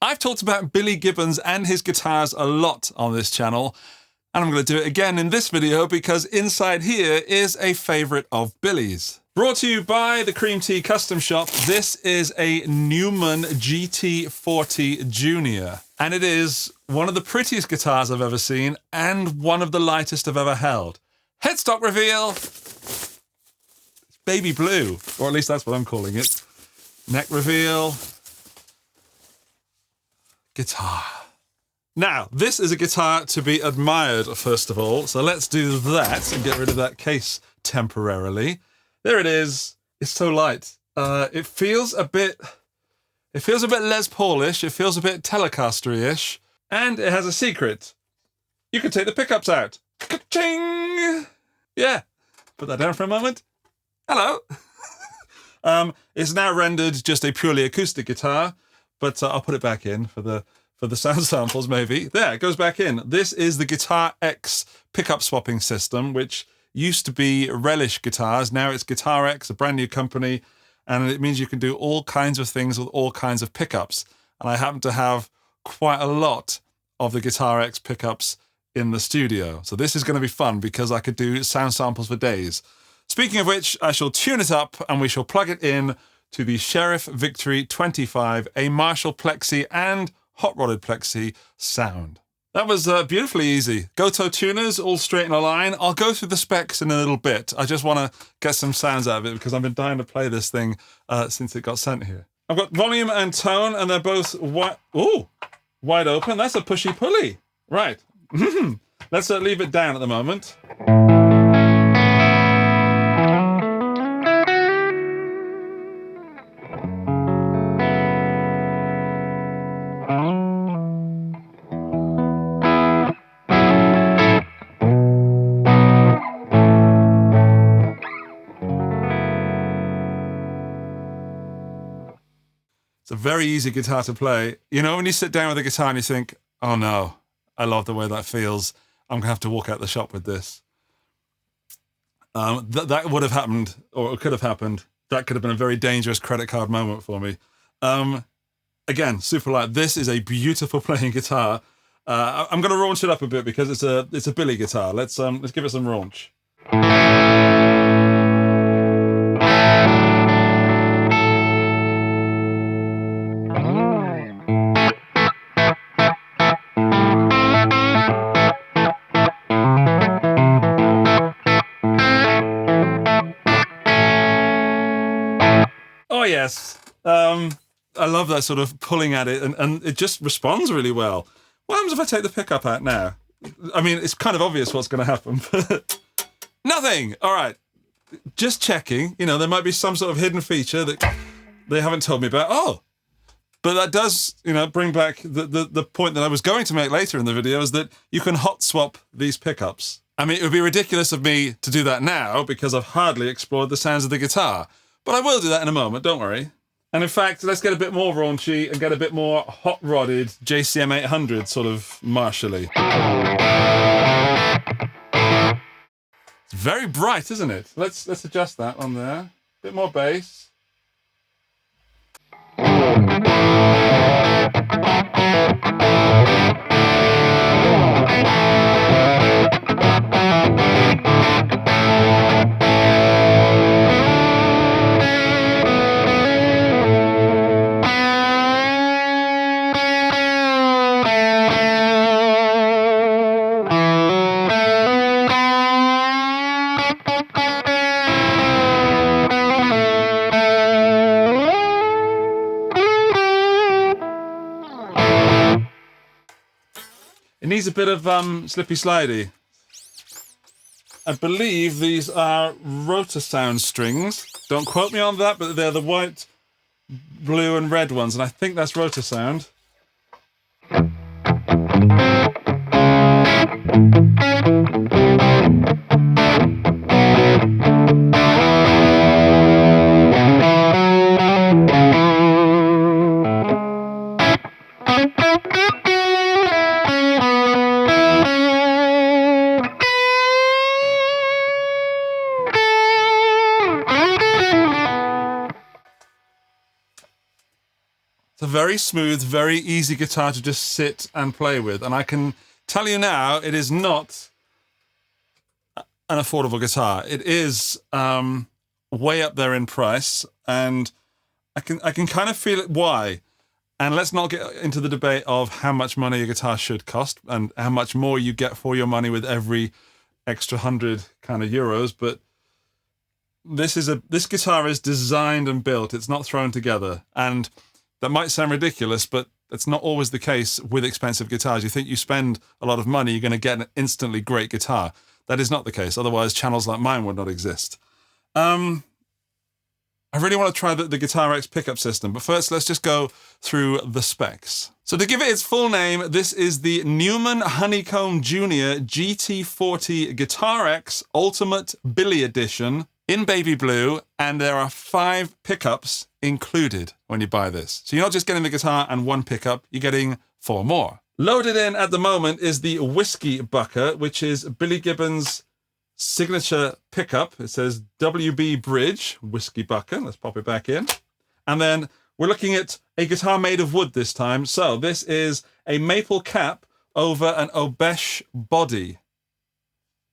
I've talked about Billy Gibbons and his guitars a lot on this channel, and I'm going to do it again in this video because inside here is a favourite of Billy's. Brought to you by the Cream Tea Custom Shop, this is a Newmann GT40 Junior, and it is one of the prettiest guitars I've ever seen and one of the lightest I've ever held. Headstock reveal, it's baby blue, or at least that's what I'm calling it. Neck reveal, guitar. Now, this is a guitar to be admired, first of all, so let's do that and get rid of that case temporarily. There it is. It's so light. It feels a bit Les Paulish. It feels a bit Telecaster-ish, and it has a secret. You can take the pickups out. Ka-ching! Yeah. Put that down for a moment. Hello. It's now rendered just a purely acoustic guitar, but I'll put it back in for the sound samples, maybe. There, it goes back in. This is the Guitar X pickup swapping system, which used to be Relish Guitars. Now it's Guitar X, a brand new company, and it means you can do all kinds of things with all kinds of pickups. And I happen to have quite a lot of the Guitar X pickups in the studio. So this is going to be fun because I could do sound samples for days. Speaking of which, I shall tune it up and we shall plug it in to the Sheriff Victory 25, a Marshall Plexi and hot-rodded Plexi sound. That was beautifully easy. Goto tuners, all straight in a line. I'll go through the specs in a little bit. I just want to get some sounds out of it because I've been dying to play this thing since it got sent here. I've got volume and tone, and they're both wide open. That's a pushy-pulley. Right. Let's leave it down at the moment. It's a very easy guitar to play. You know, when you sit down with a guitar and you think, oh no, I love the way that feels. I'm going to have to walk out the shop with this. That would have happened, or it could have happened. That could have been a very dangerous credit card moment for me. Again, super light. This is a beautiful playing guitar. I'm going to raunch it up a bit because it's a Billy guitar. Let's give it some raunch. Oh yes, I love that sort of pulling at it, and it just responds really well. What happens if I take the pickup out now? I mean, it's kind of obvious what's going to happen, but nothing. All right, just checking. You know, there might be some sort of hidden feature that they haven't told me about. Oh, but that does, you know, bring back the point that I was going to make later in the video, is that you can hot swap these pickups. I mean, it would be ridiculous of me to do that now because I've hardly explored the sounds of the guitar. But I will do that in a moment, don't worry. And in fact, let's get a bit more raunchy and get a bit more hot-rodded JCM 800 sort of martially. It's very bright, isn't it? Let's adjust that on there. Bit more bass. It needs a bit of slippy slidey. I believe these are Rotosound strings. Don't quote me on that, but they're the white, blue and red ones, and I think that's Rotosound. very smooth, very easy guitar to just sit and play with. And I can tell you now, it is not an affordable guitar. It is way up there in price, and I can kind of feel it why. And let's not get into the debate of how much money a guitar should cost and how much more you get for your money with every extra 100 kind of euros, but this guitar is designed and built. It's not thrown together. And that might sound ridiculous, but that's not always the case with expensive guitars. You think you spend a lot of money, you're going to get an instantly great guitar. That is not the case. Otherwise, channels like mine would not exist. I really want to try the Guitar X pickup system, but first let's just go through the specs. So to give it its full name, this is the Newmann Honeycomb Jr. GT40 Guitar X Ultimate Billy Edition in baby blue, and there are 5 pickups included when you buy this. So you're not just getting the guitar and 1 pickup, you're getting 4 more. Loaded in at the moment is the 𝗬𝗏𝗪𝗪𝗪𝗪, which is Billy Gibbons' signature pickup. It says WB Bridge, 𝗬𝗏𝗪𝗪𝗪𝗪. Let's pop it back in. And then we're looking at a guitar made of wood this time. So this is a maple cap over an obeche body,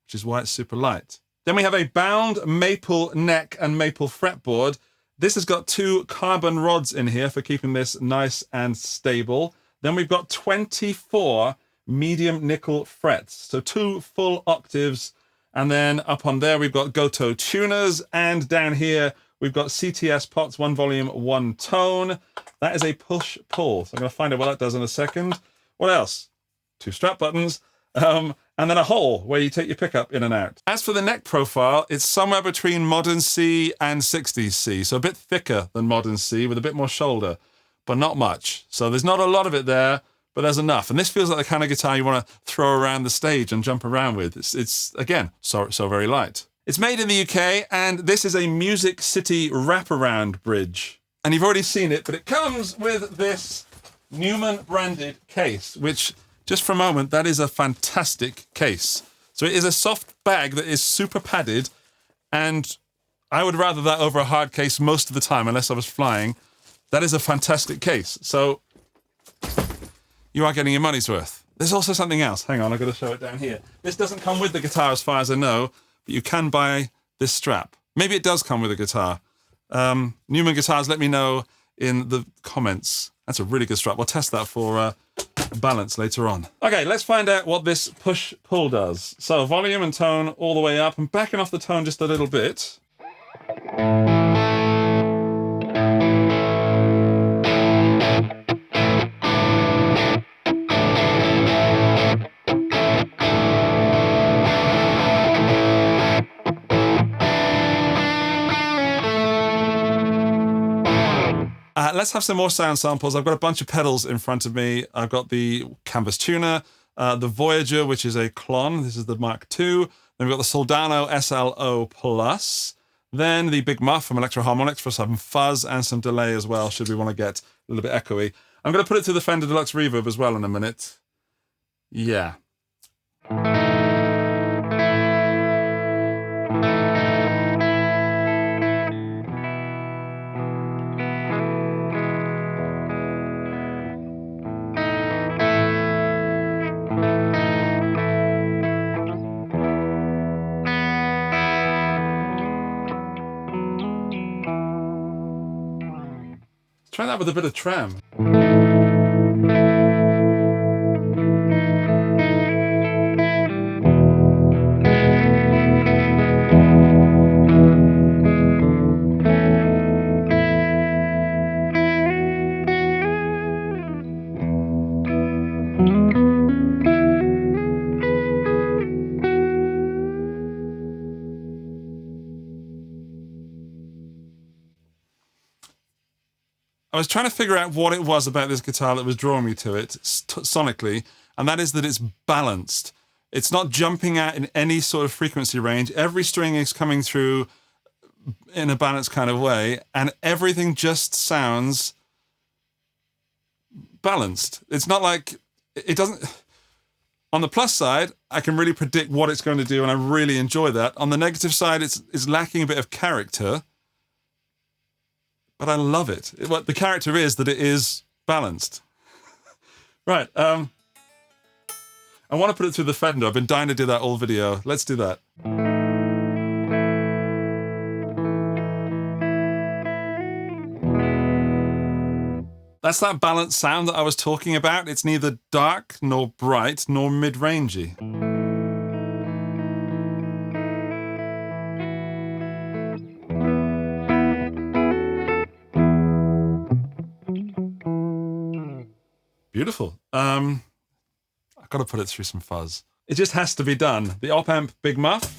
which is why it's super light. Then we have a bound maple neck and maple fretboard. This has got 2 carbon rods in here for keeping this nice and stable. Then we've got 24 medium nickel frets, so 2 full octaves. And then up on there, we've got Gotoh tuners. And down here, we've got CTS pots, 1 volume, 1 tone. That is a push-pull. So I'm going to find out what that does in a second. What else? 2 strap buttons. And then a hole where you take your pickup in and out. As for the neck profile, it's somewhere between modern C and 60s C. So a bit thicker than modern C with a bit more shoulder, but not much. So there's not a lot of it there, but there's enough. And this feels like the kind of guitar you want to throw around the stage and jump around with. It's again, so very light. It's made in the UK, and this is a Music City wraparound bridge. And you've already seen it, but it comes with this Newman branded case, which, just for a moment, that is a fantastic case. So it is a soft bag that is super padded, and I would rather that over a hard case most of the time, unless I was flying. That is a fantastic case. So you are getting your money's worth. There's also something else. Hang on, I've got to show it down here. This doesn't come with the guitar as far as I know, but you can buy this strap. Maybe it does come with a guitar. Newman Guitars, let me know in the comments. That's a really good strap. We'll test that for balance later on. Okay, let's find out what this push-pull does. So volume and tone all the way up. I'm backing off the tone just a little bit. Let's have some more sound samples. I've got a bunch of pedals in front of me. I've got the canvas tuner, the Voyager, which is a clon. This is the Mark II. Then we've got the Soldano SLO Plus. Then the Big Muff from Electro Harmonics for some fuzz and some delay as well, should we want to get a little bit echoey. I'm going to put it through the Fender Deluxe Reverb as well in a minute. Yeah. Try that with a bit of tram. I was trying to figure out what it was about this guitar that was drawing me to it sonically, and that is that it's balanced. It's not jumping out in any sort of frequency range. Every string is coming through in a balanced kind of way, and everything just sounds balanced. It's not like it doesn't. On the plus side, I can really predict what it's going to do, and I really enjoy that. On the negative side, it's lacking a bit of character. But I love it. What the character is that it is balanced. Right, I want to put it through the Fender. I've been dying to do that all video. Let's do that. That's that balanced sound that I was talking about. It's neither dark, nor bright, nor mid-rangey. Beautiful. I've got to put it through some fuzz. It just has to be done. The op amp Big Muff.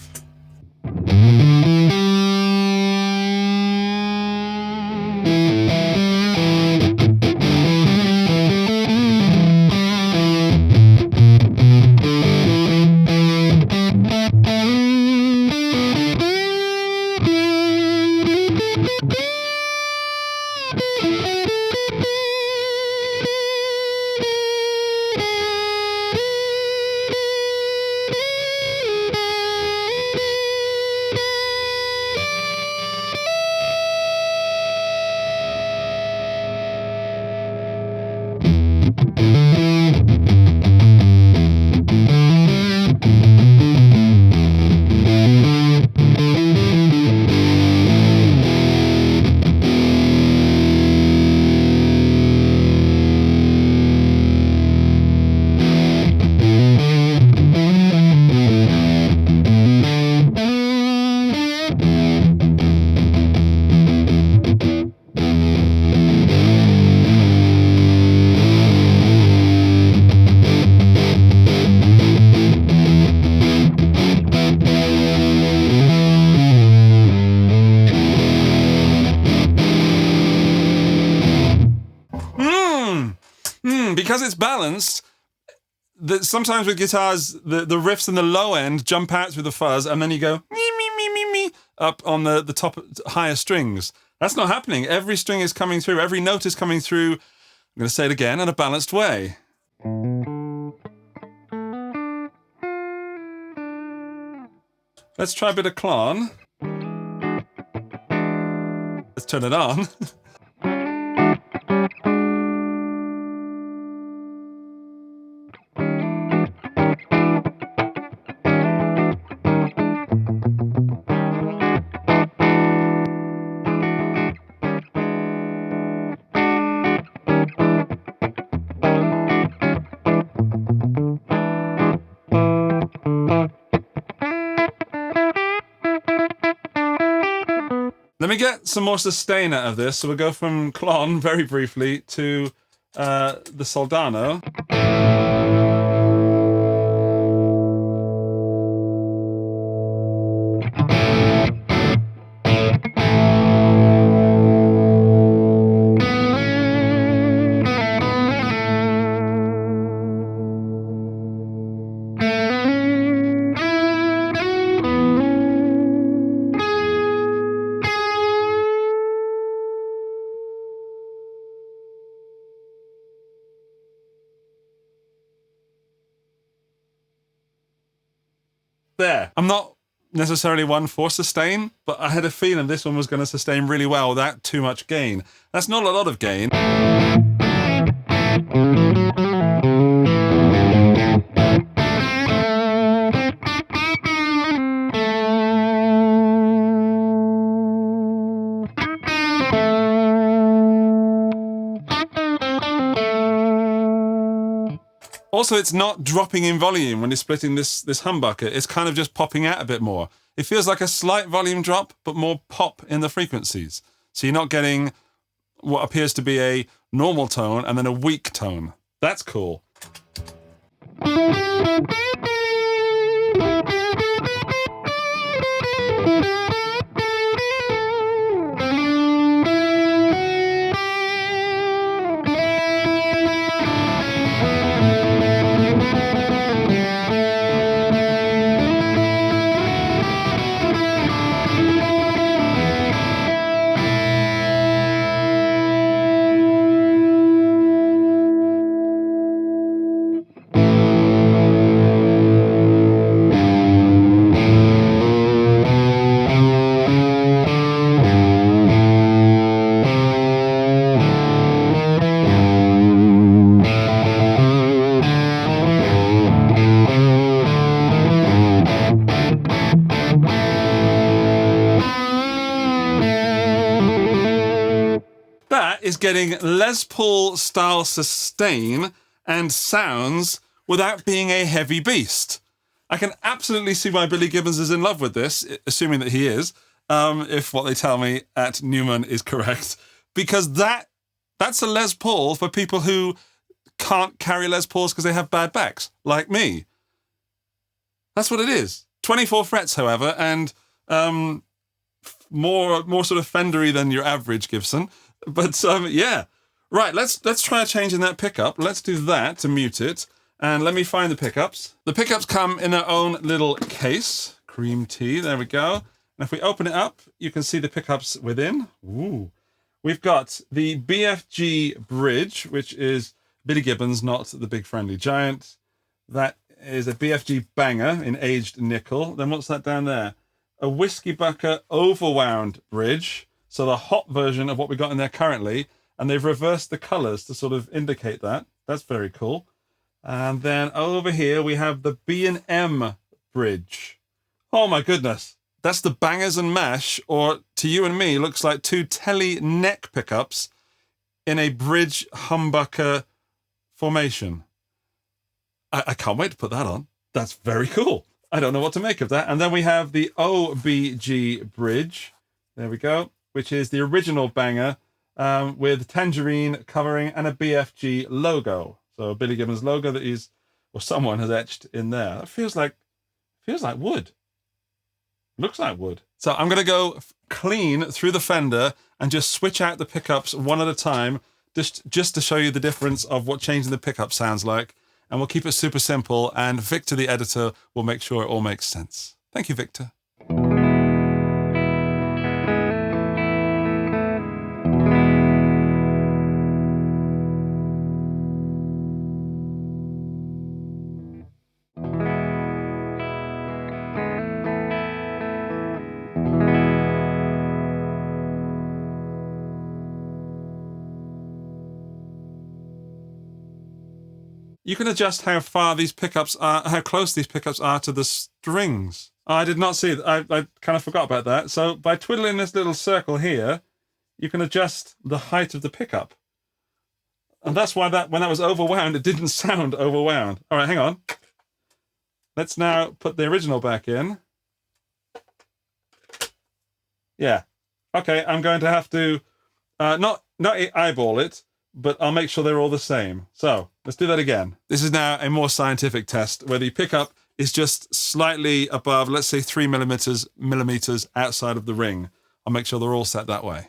Because it's balanced, sometimes with guitars, the riffs in the low end jump out through the fuzz, and then you go me up on the top higher strings. That's not happening. Every string is coming through. Every note is coming through. I'm going to say it again, in a balanced way. Let's try a bit of 𝗏𝗏. Let's turn it on. Let me get some more sustain out of this. So we'll go from 𝗏𝗏 very briefly to the soldano. There. I'm not necessarily one for sustain, but I had a feeling this one was going to sustain really well without too much gain. That's not a lot of gain. Also, it's not dropping in volume when you're splitting this humbucker. It's kind of just popping out a bit more. It feels like a slight volume drop, but more pop in the frequencies. So you're not getting what appears to be a normal tone and then a weak tone. That's cool. is getting Les Paul style sustain and sounds without being a heavy beast. I can absolutely see why Billy Gibbons is in love with this, assuming that he is, if what they tell me at Newman is correct, because that's a Les Paul for people who can't carry Les Pauls because they have bad backs, like me. That's what it is. 24 frets, however, and more sort of Fendery than your average Gibson. But yeah. Right, let's try changing that pickup. Let's do that to mute it. And let me find the pickups. The pickups come in their own little case. Cream tea, there we go. And if we open it up, you can see the pickups within. Ooh. We've got the BFG bridge, which is Billy Gibbons, not the big friendly giant. That is a BFG banger in aged nickel. Then what's that down there? A Whiskey Bucker overwound bridge. So the hot version of what we got in there currently. And they've reversed the colors to sort of indicate that. That's very cool. And then over here, we have the B&M bridge. Oh my goodness. That's the bangers and mash, or to you and me, looks like two telly neck pickups in a bridge humbucker formation. I can't wait to put that on. That's very cool. I don't know what to make of that. And then we have the OBG bridge. There we go. Which is the original banger with tangerine covering and a BFG logo. So a Billy Gibbons logo that is, or someone has etched in there. That feels like wood. Looks like wood. So I'm going to go clean through the Fender and just switch out the pickups one at a time, just to show you the difference of what changing the pickup sounds like. And we'll keep it super simple, and Victor, the editor, will make sure it all makes sense. Thank you, Victor. You can adjust how far these pickups are, how close these pickups are to the strings. Oh, I did not see that. I kind of forgot about that. So by twiddling this little circle here, you can adjust the height of the pickup. And that's why when that was overwound, it didn't sound overwound. All right, hang on. Let's now put the original back in. Yeah. Okay, I'm going to have to not eyeball it, but I'll make sure they're all the same. So let's do that again. This is now a more scientific test where the pickup is just slightly above, let's say 3 millimeters outside of the ring. I'll make sure they're all set that way.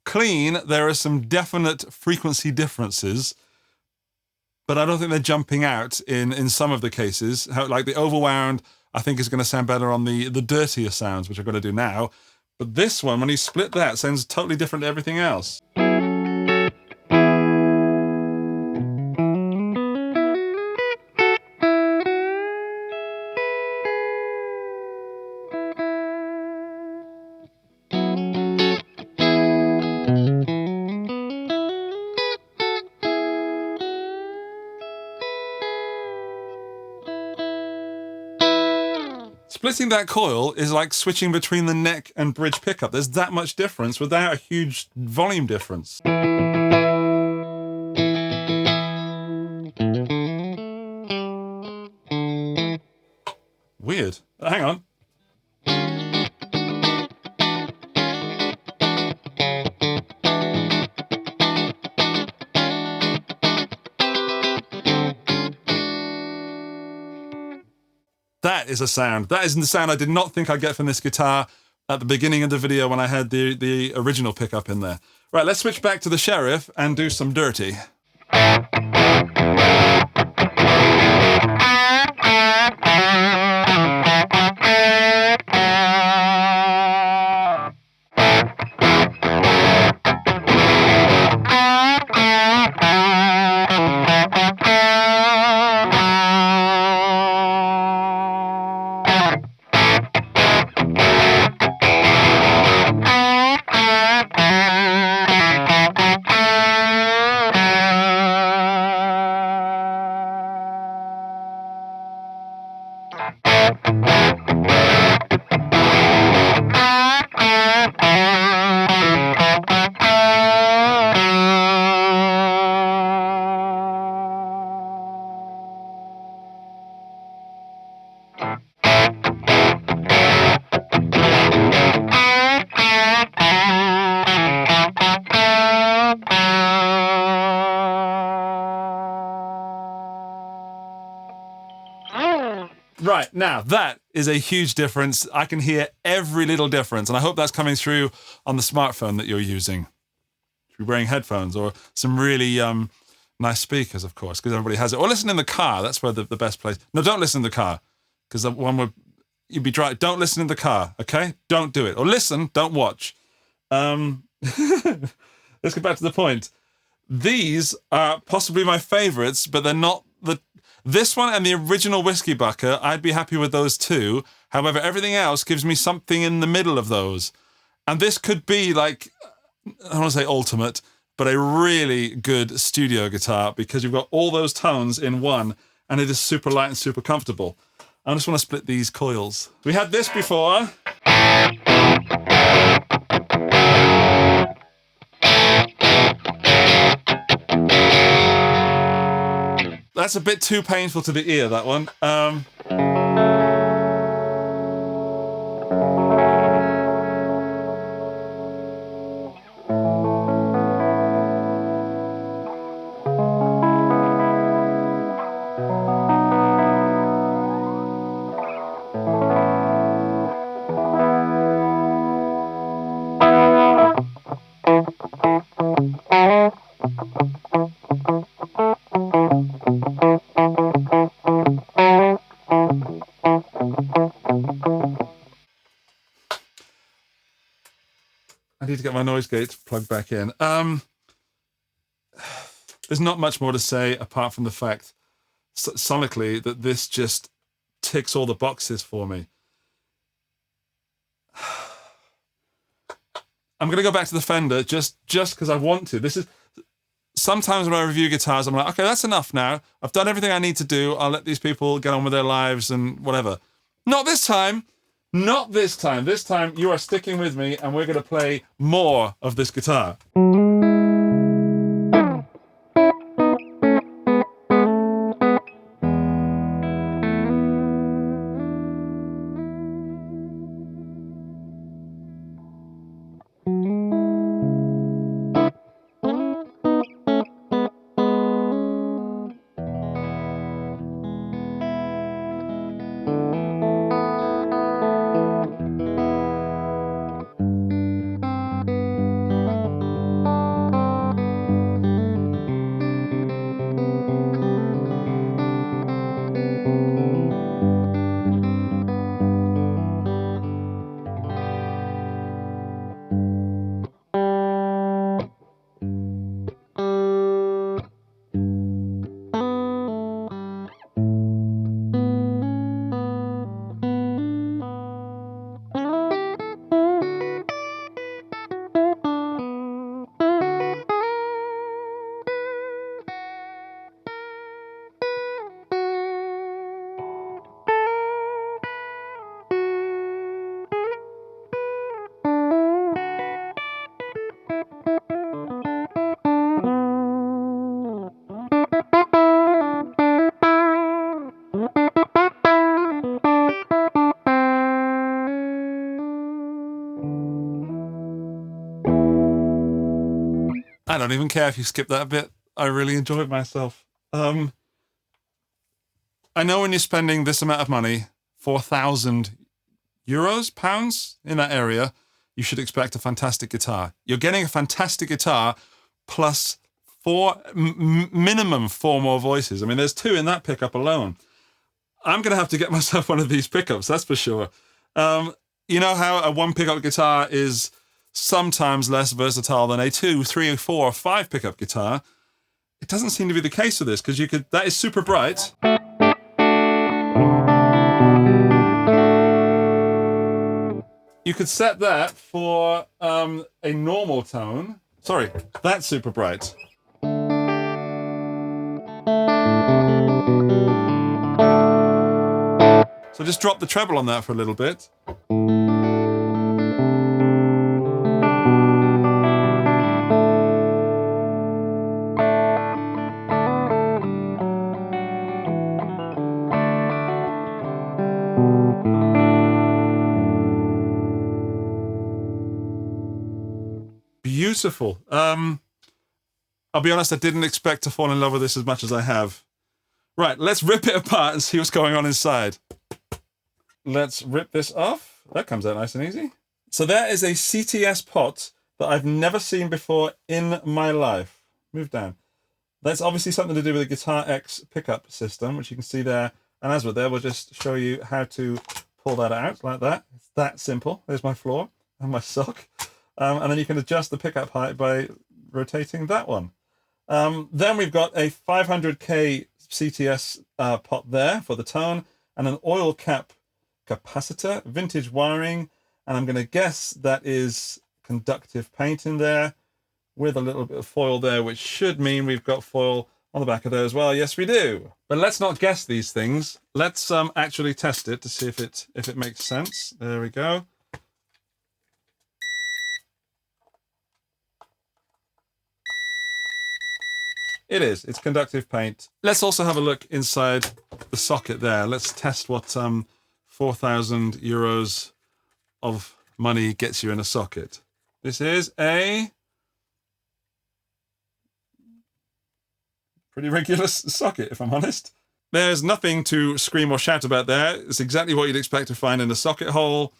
Clean, there are some definite frequency differences, but I don't think they're jumping out in some of the cases. Like the overwound, I think is going to sound better on the dirtier sounds, which I'm going to do now. But this one, when you split that, sounds totally different to everything else. Splitting that coil is like switching between the neck and bridge pickup. There's that much difference without a huge volume difference. weird. Hang on. That is a sound. That is the sound I did not think I'd get from this guitar at the beginning of the video when I had the original pickup in there. Right, let's switch back to the Sheriff and do some dirty. Right, now that is a huge difference. I can hear every little difference, and I hope that's coming through on the smartphone that you're using. If you're wearing headphones or some really nice speakers, of course, because everybody has it. Or listen in the car. That's where the best place. No, don't listen in the car, because the one would you'd be dry. Don't listen in the car, okay? Don't do it. Or listen, don't watch. Let's get back to the point. These are possibly my favorites, but they're not the... This one and the original Whiskey Bucker, I'd be happy with those too. However, everything else gives me something in the middle of those. And this could be like, I don't want to say ultimate, but a really good studio guitar because you've got all those tones in one and it is super light and super comfortable. I just want to split these coils. We had this before. That's a bit too painful to the ear, that one. I need to get my noise gate plugged back in. There's not much more to say apart from the fact, sonically, that this just ticks all the boxes for me. I'm going to go back to the Fender just because I want to. This is sometimes when I review guitars, I'm like, okay, that's enough now. I've done everything I need to do. I'll let these people get on with their lives and whatever. Not this time. Not this time. This time you are sticking with me and we're going to play more of this guitar. I don't even care if you skip that bit. I really enjoyed myself. I know when you're spending this amount of money, 4,000 euros, pounds, in that area, you should expect a fantastic guitar. You're getting a fantastic guitar plus minimum four more voices. I mean, there's 2 in that pickup alone. I'm going to have to get myself one of these pickups, that's for sure. You know how a 1 pickup guitar is sometimes less versatile than a 2, 3, 4, or 5 pickup guitar? It doesn't seem to be the case with this, because that is super bright. You could set that for a normal tone. Sorry, that's super bright. So just drop the treble on that for a little bit. Beautiful. I'll be honest, I didn't expect to fall in love with this as much as I have. Right, let's rip it apart and see what's going on inside. Let's rip this off. That comes out nice and easy. So there is a CTS pot that I've never seen before in my life. Move down. That's obviously something to do with the GuitarX pickup system, which you can see there. And as we're there, we'll just show you how to pull that out like that. It's that simple. There's my floor and my sock. And then you can adjust the pickup height by rotating that one. Then we've got a 500K CTS pot there for the tone, and an oil cap capacitor, vintage wiring, and I'm going to guess that is conductive paint in there with a little bit of foil there, which should mean we've got foil on the back of there as well. Yes, we do. But let's not guess these things. Let's actually test it to see if it makes sense. There we go. It is. It's conductive paint. Let's also have a look inside the socket there. Let's test what 4,000 euros of money gets you in a socket. This is a pretty regular socket, if I'm honest. There's nothing to scream or shout about there. It's exactly what you'd expect to find in a socket hole.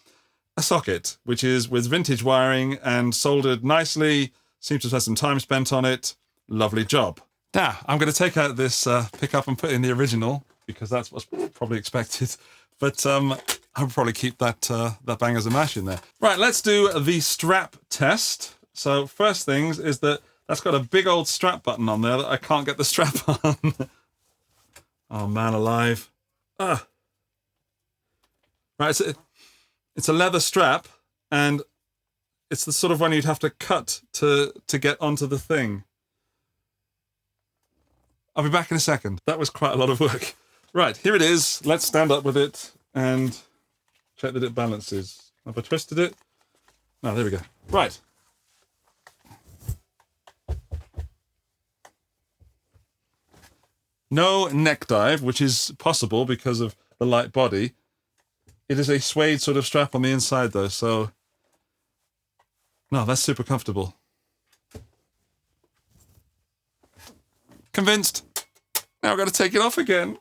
A socket, which is with vintage wiring and soldered nicely. Seems to have had some time spent on it. Lovely job. Now, I'm going to take out this pickup and put in the original, because that's what's probably expected. But I'll probably keep that bangers and mash in there. Right, let's do the strap test. So first things is that's got a big old strap button on there that I can't get the strap on. Oh, man alive. Ah. Right, it's a leather strap, and it's the sort of one you'd have to cut to get onto the thing. I'll be back in a second. That was quite a lot of work. Right, here it is. Let's stand up with it and check that it balances. Have I twisted it? No, there we go. Right. No neck dive, which is possible because of the light body. It is a suede sort of strap on the inside, though, so... No, that's super comfortable. Convinced. Now I've got to take it off again.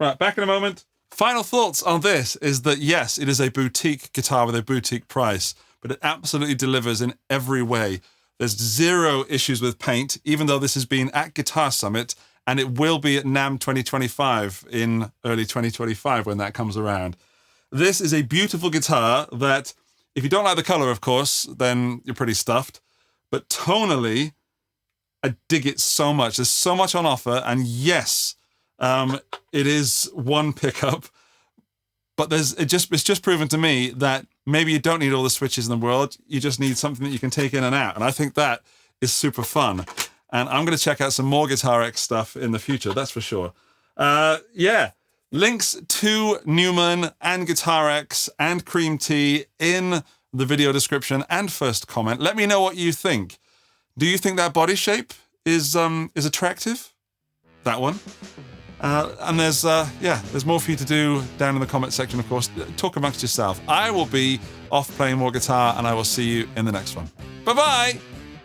Right, back in a moment. Final thoughts on this is that, yes, it is a boutique guitar with a boutique price, but it absolutely delivers in every way. There's zero issues with paint, even though this has been at Guitar Summit, and it will be at NAMM 2025 in early 2025 when that comes around. This is a beautiful guitar that, if you don't like the color, of course, then you're pretty stuffed. But tonally, I dig it so much. There's so much on offer, and yes, it is one pickup, but it's just proven to me that maybe you don't need all the switches in the world. You just need something that you can take in and out, and I think that is super fun. And I'm going to check out some more GuitarX stuff in the future, that's for sure. Yeah, links to Newman and GuitarX and Cream Tea in the video description and first comment. Let me know what you think. Do you think that body shape is attractive? That one. And there's more for you to do down in the comment section, of course. Talk amongst yourself. I will be off playing more guitar, and I will see you in the next one. Bye-bye!